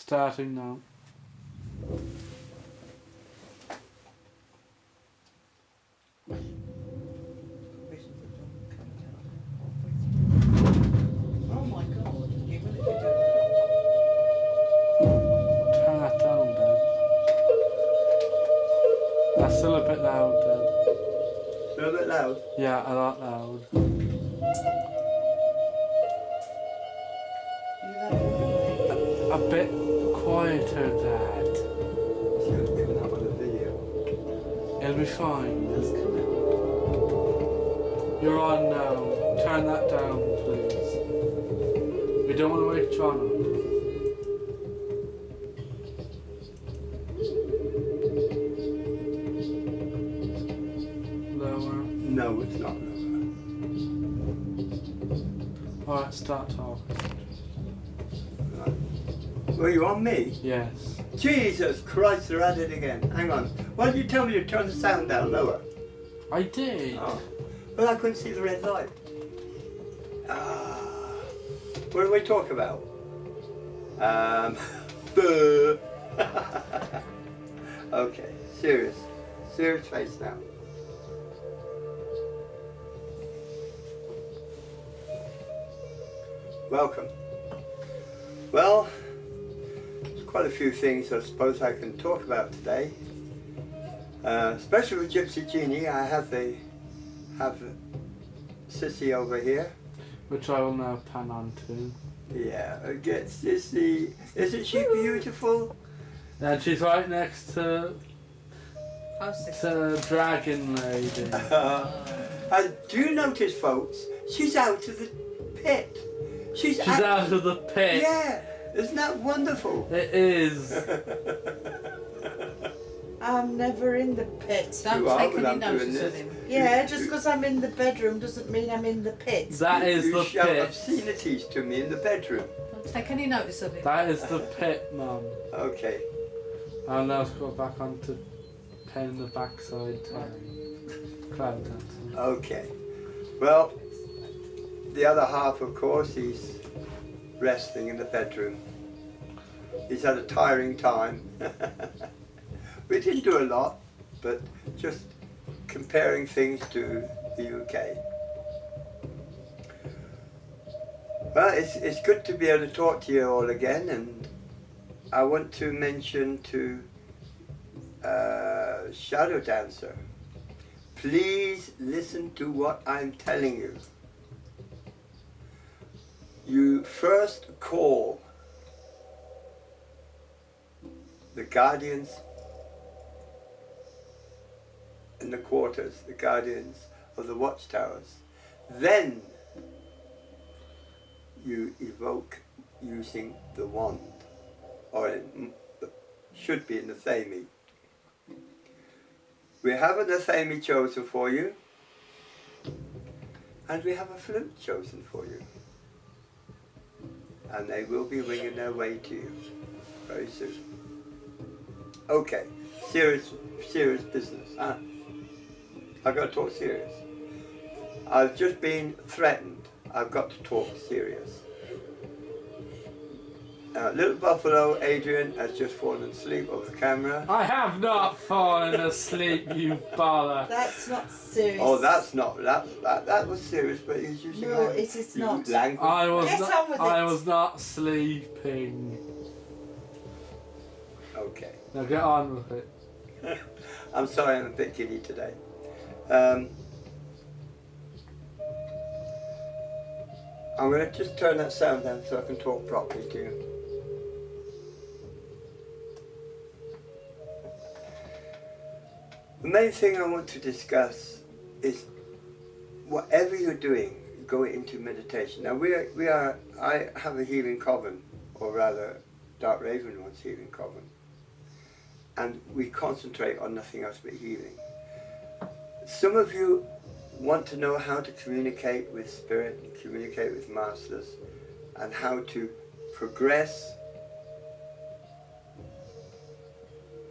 Starting now. Oh my God, you will do Turn that down, Dad. That's still a bit loud, Dad. A little bit loud. Yeah, a lot loud. A bit quieter, Dad. It's going to come out on the video. It'll be fine. That's coming. You're on now. Turn that down, please. We don't want to wake John up. Lower. No, it's not lower. Alright, start talking. Right. Were you on me? Yes. Jesus Christ, they're at it again. Hang on. Why did you tell me to turn the sound down lower? I did. Oh. Well, I couldn't see the red light. What do we talk about? Okay, serious. Serious face now. Welcome. Well, there's quite a few things I suppose I can talk about today. Especially with Gypsy Genie, I have Sissy over here. Which I will now pan on to. Yeah, get Sissy. Isn't she beautiful? And she's right next to Dragon Lady. And do you notice, folks? She's out of the pit. She's out of the pit. Yeah, isn't that wonderful? It is. I'm never in the pit. You Don't are take when any I'm doing notice of this. him. Yeah, just because I'm in the bedroom doesn't mean I'm in the pit. That is You the shout pit. obscenities to me in the bedroom. Don't take any notice of it. That is the pit, Mum. Okay. I'll now go back onto pen in the backside cloud dancing. Okay. Well, the other half, of course, he's resting in the bedroom. He's had a tiring time. We didn't do a lot, but just comparing things to the UK. Well, it's good to be able to talk to you all again, and I want to mention to Shadow Dancer, please listen to what I'm telling you. You first call the guardians in the quarters, the guardians of the watchtowers. Then you evoke using the wand, or it should be in the Nathemi. We have a Nathemi chosen for you, and we have a flute chosen for you. And they will be winging their way to you very soon. Okay, serious business, huh? I've got to talk serious. I've just been threatened. I've got to talk serious. Little Buffalo Adrian has just fallen asleep over the camera. I have not fallen asleep, you baller. That's not serious. Oh, that's not that was serious, but he's using No, it is not. language. I Get on with it. was not sleeping. Okay. Now get on with it. I'm sorry, I'm a bit giddy today. I'm going to just turn that sound down so I can talk properly to you. The main thing I want to discuss is whatever you're doing, go into meditation. Now I have a healing coven, or rather Dark Raven wants healing coven. And we concentrate on nothing else but healing. Some of you want to know how to communicate with spirit, and communicate with masters, and how to progress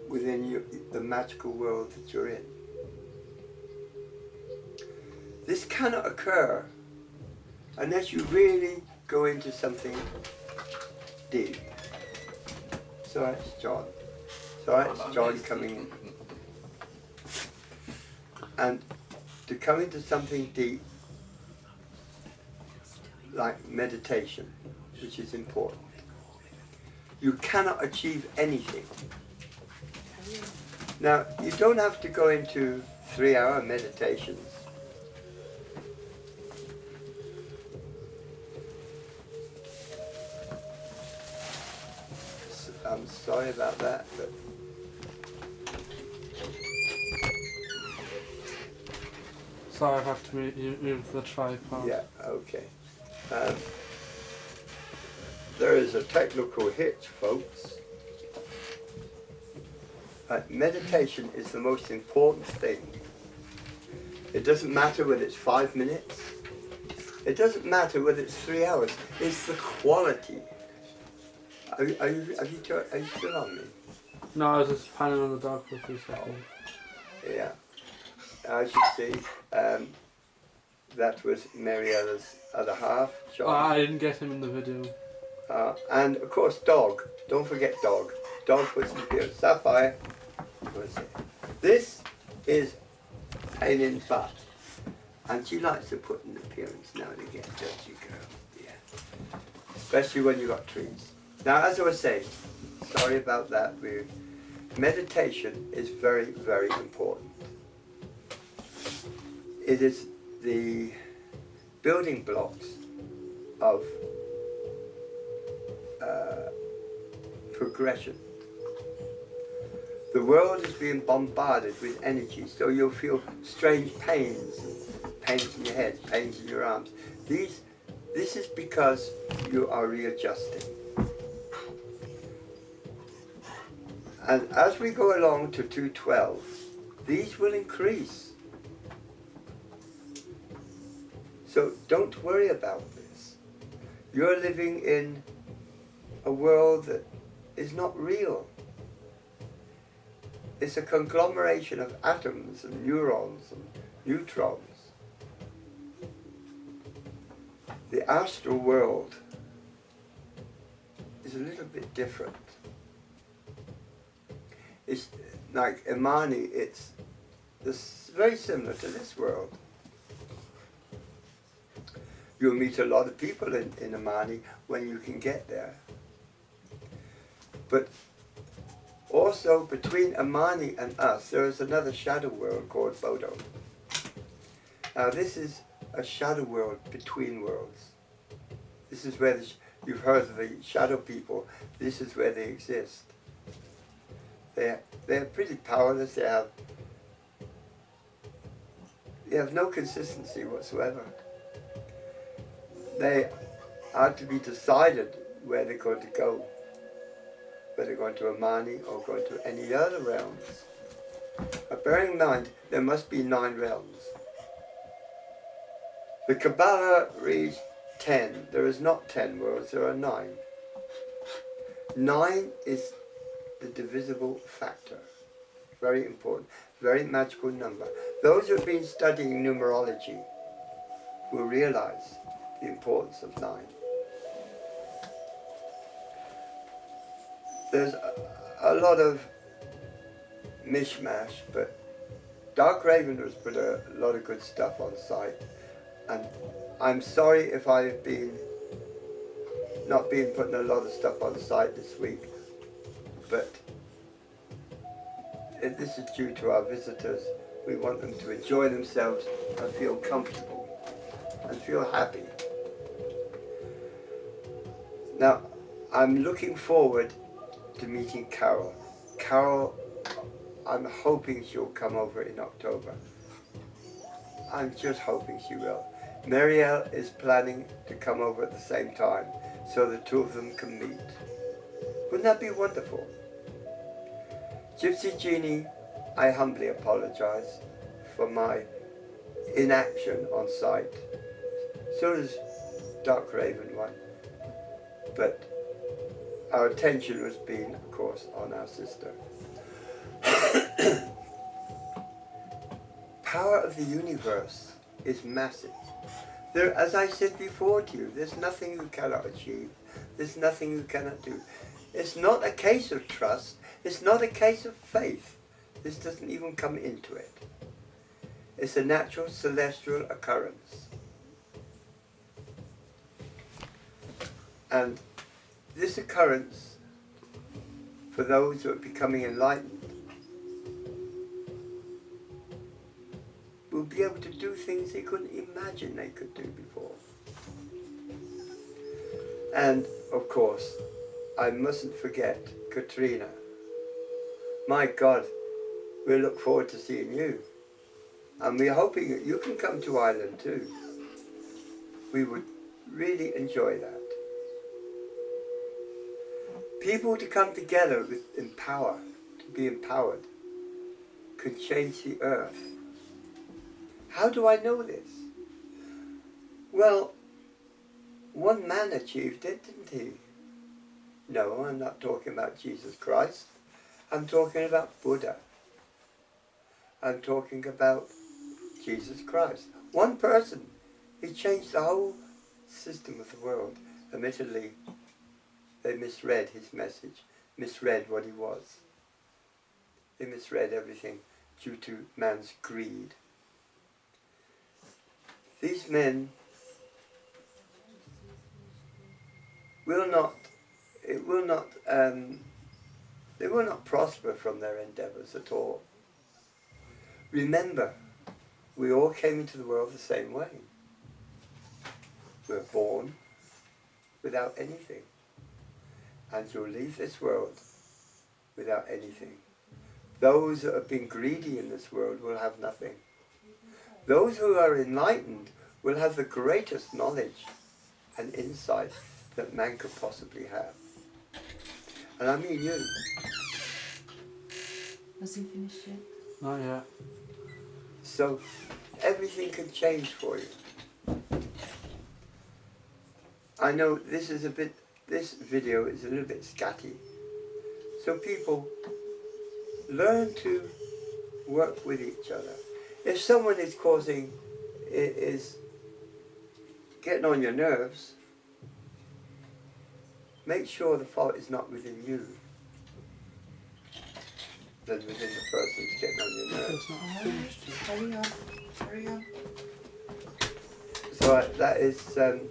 within the magical world that you're in. This cannot occur unless you really go into something deep. So it's John. So it's John coming in. And to come into something deep, like meditation, which is important, you cannot achieve anything. Now, you don't have to go into 3-hour meditations. I'm sorry about that, but Sorry, I have to move the tripod. yeah, okay. There is a technical hitch, folks. Meditation is the most important thing. It doesn't matter whether it's 5 minutes. It doesn't matter whether it's 3 hours. It's the quality. Are you still on me? No, I was just panning on the dog for a few seconds. Yeah. As you see, that was Mariella's other half, John. I didn't get him in the video. And of course, Dog. Don't forget Dog. Dog puts in the Sapphire. What is it? This is pain in the butt. And she likes to put in appearance now and again, doesn't you, girl? Yeah. Especially when you've got trees. Now, as I was saying, sorry about that. Meditation is very, very important. It is the building blocks of progression. The world is being bombarded with energy, so you'll feel strange pains in your head, pains in your arms. This is because you are readjusting. And as we go along to 212, these will increase. So don't worry about this. You're living in a world that is not real. It's a conglomeration of atoms and neurons and neutrons. The astral world is a little bit different. It's like Imani, it's very similar to this world. You'll meet a lot of people in Imani when you can get there. But also between Imani and us, there is another shadow world called Bodo. Now this is a shadow world between worlds. This is where you've heard of the shadow people. This is where they exist. They're pretty powerless. They have no consistency whatsoever. They are to be decided where they're going to go, whether they're going to Imani or going to any other realms. But bearing in mind, there must be 9 realms. The Kabbalah reads 10. There is not 10 worlds, there are 9. 9 is the divisible factor. Very important, very magical number. Those who have been studying numerology will realize the importance of 9. There's a lot of mishmash, but Dark Raven has put a lot of good stuff on site, and I'm sorry if I've not been putting a lot of stuff on site this week, but this is due to our visitors. We want them to enjoy themselves and feel comfortable and feel happy. Now, I'm looking forward to meeting Carol. Carol, I'm hoping she'll come over in October. I'm just hoping she will. Marielle is planning to come over at the same time, so the two of them can meet. Wouldn't that be wonderful? Gypsy Genie, I humbly apologize for my inaction on site. So does Dark Raven one. But our attention was being, of course, on our sister. Power of the universe is massive. There, as I said before to you, there's nothing you cannot achieve. There's nothing you cannot do. It's not a case of trust. It's not a case of faith. This doesn't even come into it. It's a natural celestial occurrence. And this occurrence, for those who are becoming enlightened, will be able to do things they couldn't imagine they could do before. And, of course, I mustn't forget Katrina. My God, we look forward to seeing you. And we're hoping that you can come to Ireland too. We would really enjoy that. People to come together in power, to be empowered, can change the earth. How do I know this? Well, one man achieved it, didn't he? No, I'm not talking about Jesus Christ. I'm talking about Buddha. I'm talking about Jesus Christ. One person. He changed the whole system of the world. Admittedly, they misread his message, misread what he was. They misread everything due to man's greed. These men they will not prosper from their endeavours at all. Remember, we all came into the world the same way. We're born without anything. And you'll leave this world without anything. Those that have been greedy in this world will have nothing. Those who are enlightened will have the greatest knowledge and insight that man could possibly have. And I mean you. Has he finished yet? Not yet. So everything can change for you. I know this video is a little bit scatty. So people learn to work with each other. If someone is getting on your nerves, make sure the fault is not within you, than within the person who's getting on your nerves. It's not finished yet. Hurry on, hurry on. So that is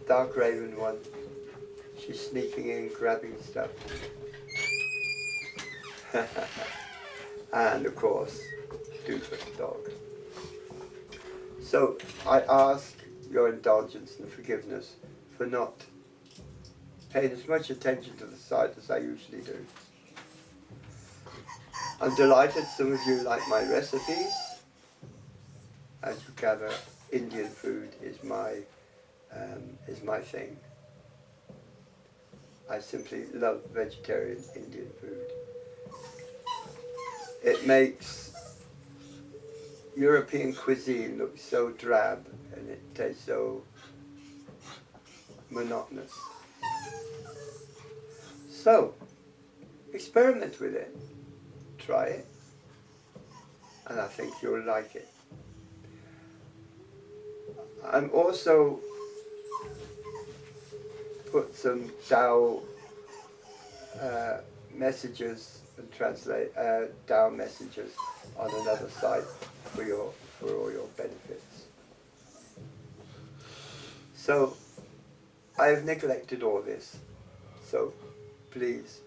Dark Raven 1. She's sneaking in, grabbing stuff. And of course, Doofus Dog. So I ask your indulgence and forgiveness for not paying as much attention to the site as I usually do. I'm delighted some of you like my recipes. As you gather, Indian food is my thing. I simply love vegetarian Indian food. It makes European cuisine look so drab and it tastes so monotonous. So, experiment with it. Try it. And I think you'll like it. I'm also put some Tao messages and translate Tao messages on another site for all your benefits. So I have neglected all this. So please.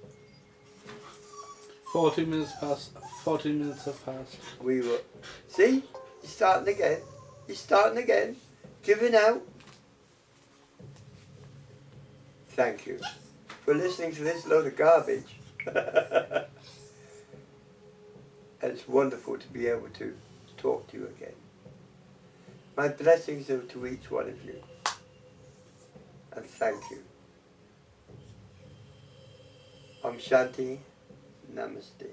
40 minutes past. 40 minutes have passed. We will. See? He's starting again. He's starting again. Giving out. Thank you for listening to this load of garbage. It's wonderful to be able to talk to you again. My blessings are to each one of you. And thank you. Om Shanti. Namaste.